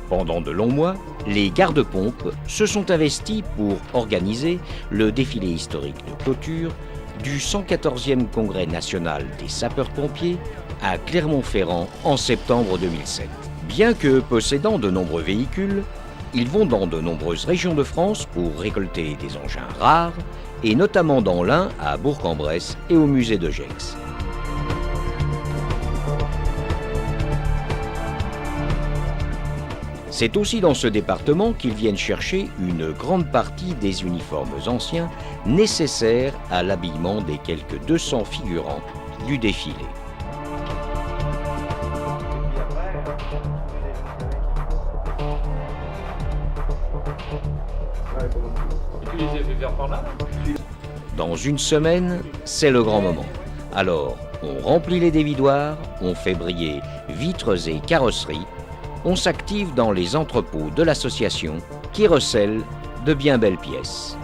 Pendant de longs mois, les gardes-pompes se sont investis pour organiser le défilé historique de clôture du 114e Congrès national des sapeurs-pompiers à Clermont-Ferrand en septembre 2007. Bien que possédant de nombreux véhicules, ils vont dans de nombreuses régions de France pour récolter des engins rares, et notamment dans l'Ain, à Bourg-en-Bresse et au musée de Gex. C'est aussi dans ce département qu'ils viennent chercher une grande partie des uniformes anciens nécessaires à l'habillement des quelques 200 figurants du défilé. Dans une semaine, c'est le grand moment. Alors, on remplit les dévidoirs, on fait briller vitres et carrosseries, on s'active dans les entrepôts de l'association qui recèle de bien belles pièces.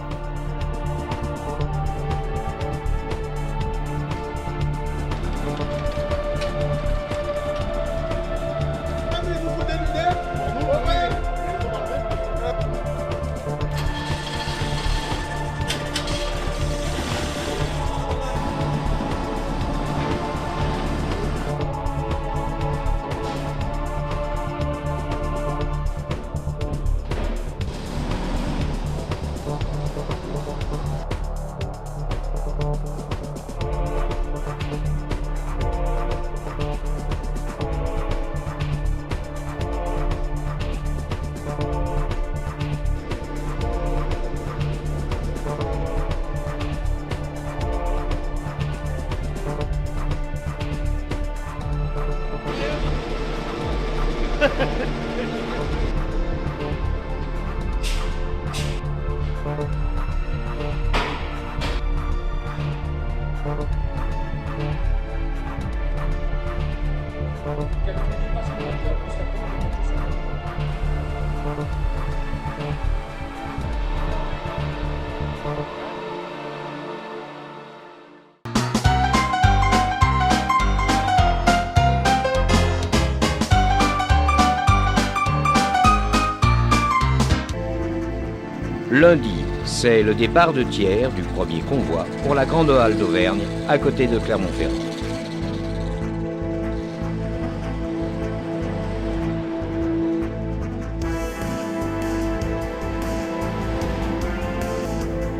Lundi, c'est le départ de Thiers du premier convoi pour la Grande Halle d'Auvergne, à côté de Clermont-Ferrand.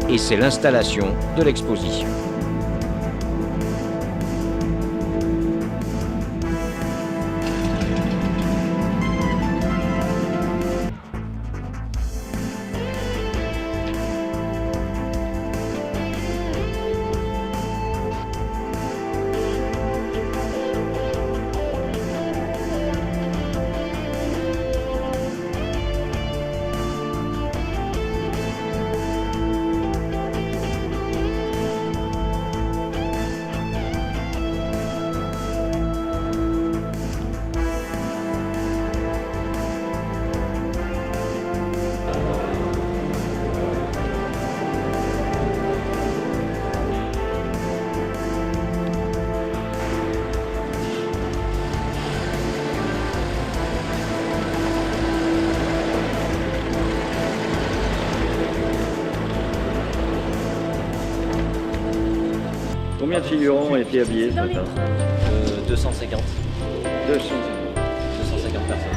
Et c'est l'installation de l'exposition. Combien de figurants ont été habillés ce matin? 250. 250. 250 personnes.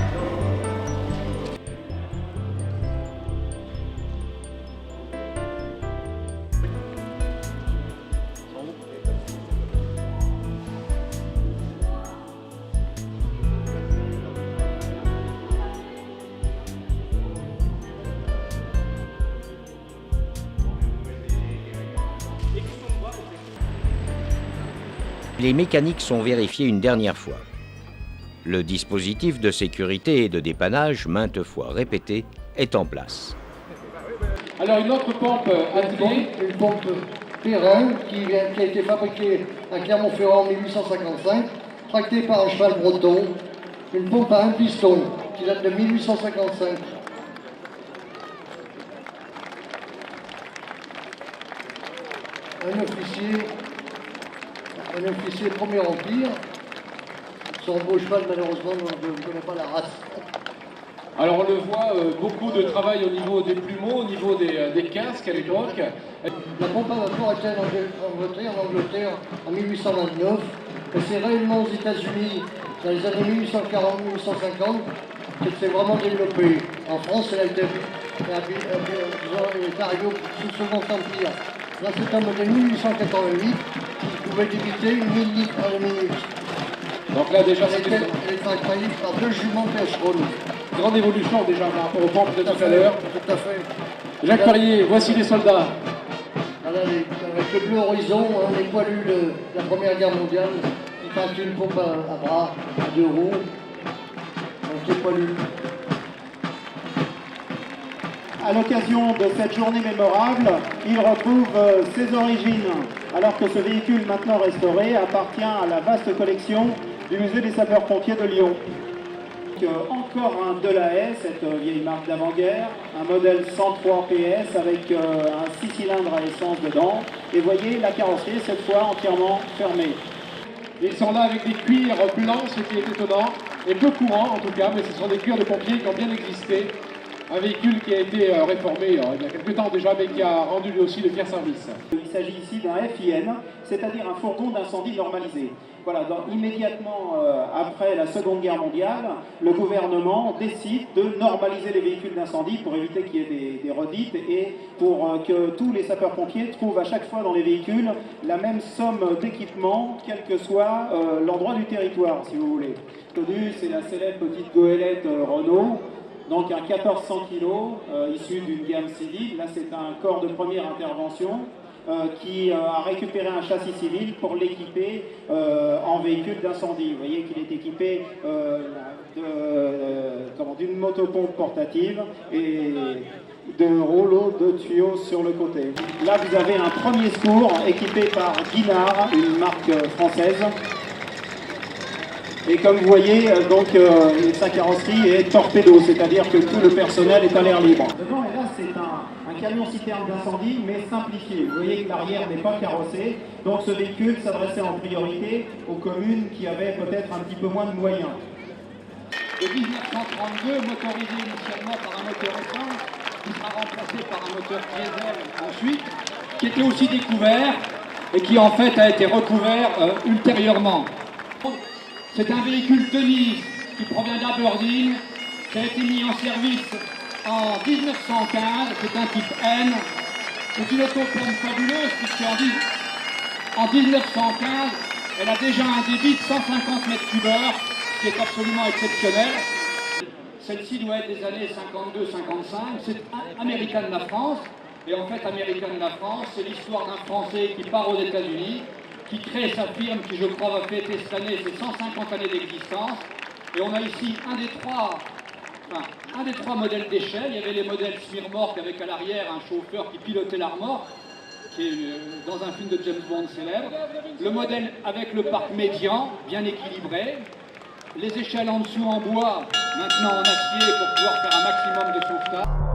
les mécaniques sont vérifiés une dernière fois. Le dispositif de sécurité et de dépannage, maintes fois répété, est en place. Alors une autre pompe atelier. Une pompe Perrin qui a été fabriquée à Clermont-Ferrand en 1855, tractée par un cheval breton. Une pompe à un piston qui date de 1855. Un officier Premier Empire. Son beau cheval, malheureusement, je ne connais pas la race. Alors on le voit, beaucoup de travail au niveau des plumeaux, au niveau des casques à l'époque. La pompe à vapeur a été inventée en Angleterre en 1829. Et c'est réellement aux États-Unis, dans les années 1840-1850, qu'elle s'est vraiment développée. En France, elle est arrivée sous le Second Empire. Là, c'est un modèle 1888 qui pouvait débiter 1000 litres à la minute. Donc là déjà Elle est caractérisée par 2 juments Percheron. grande évolution déjà par rapport aux pompes de tout à l'heure. Tout à fait. Jacques Perrier, voici les soldats. Voilà, avec le bleu horizon, les poilus de la Première Guerre mondiale, qui tractent une pompe à bras, à 2 roues. Donc les poilus. À l'occasion de cette journée mémorable, il retrouve ses origines, alors que ce véhicule maintenant restauré appartient à la vaste collection du musée des sapeurs-pompiers de Lyon. Encore un Delahaye, cette vieille marque d'avant-guerre, un modèle 103 PS avec un 6 cylindres à essence dedans. Et voyez la carrosserie cette fois entièrement fermée. Ils sont là avec des cuirs blancs, ce qui est étonnant, et peu courant en tout cas, mais ce sont des cuirs de pompiers qui ont bien existé. Un véhicule qui a été réformé il y a quelques temps déjà, mais qui a rendu lui aussi de fiers services. Il s'agit ici d'un FIN, c'est-à-dire un fourgon d'incendie normalisé. Voilà, immédiatement après la Seconde Guerre mondiale, le gouvernement décide de normaliser les véhicules d'incendie pour éviter qu'il y ait des redites et pour que tous les sapeurs-pompiers trouvent à chaque fois dans les véhicules la même somme d'équipement, quel que soit l'endroit du territoire, si vous voulez. Connu, c'est la célèbre petite goélette Renault. Donc un 1400 kg issu d'une gamme civile. Là c'est un corps de première intervention qui a récupéré un châssis civil pour l'équiper en véhicule d'incendie. Vous voyez qu'il est équipé d'une motopompe portative et de rouleaux de tuyaux sur le côté. Là vous avez un premier secours équipé par Guinard, une marque française. Et comme vous voyez, sa carrosserie est torpedo, c'est-à-dire que tout le personnel est à l'air libre. Devant, et là, c'est un camion-citerne d'incendie, mais simplifié. Vous voyez que l'arrière n'est pas carrossé, donc ce véhicule s'adressait en priorité aux communes qui avaient peut-être un petit peu moins de moyens. De 1932, motorisé initialement par un moteur essence, qui sera remplacé par un moteur diesel ensuite, qui était aussi découvert et qui en fait a été recouvert ultérieurement. C'est un véhicule Denise qui provient d'Aberdeen, qui a été mis en service en 1915, c'est un type N. C'est une autopompe fabuleuse puisqu'en 1915, elle a déjà un débit de 150 m3, ce qui est absolument exceptionnel. Celle-ci doit être des années 52-55, c'est American La France. Et en fait, American La France, c'est l'histoire d'un Français qui part aux États-Unis, qui crée sa firme, qui je crois va fêter cette année ses 150 années d'existence. Et on a ici un des trois modèles d'échelle. Il y avait les modèles semi-remorques avec à l'arrière un chauffeur qui pilotait la remorque, qui est dans un film de James Bond célèbre. Le modèle avec le parc médian, bien équilibré. Les échelles en dessous en bois, maintenant en acier pour pouvoir faire un maximum de sauvetage.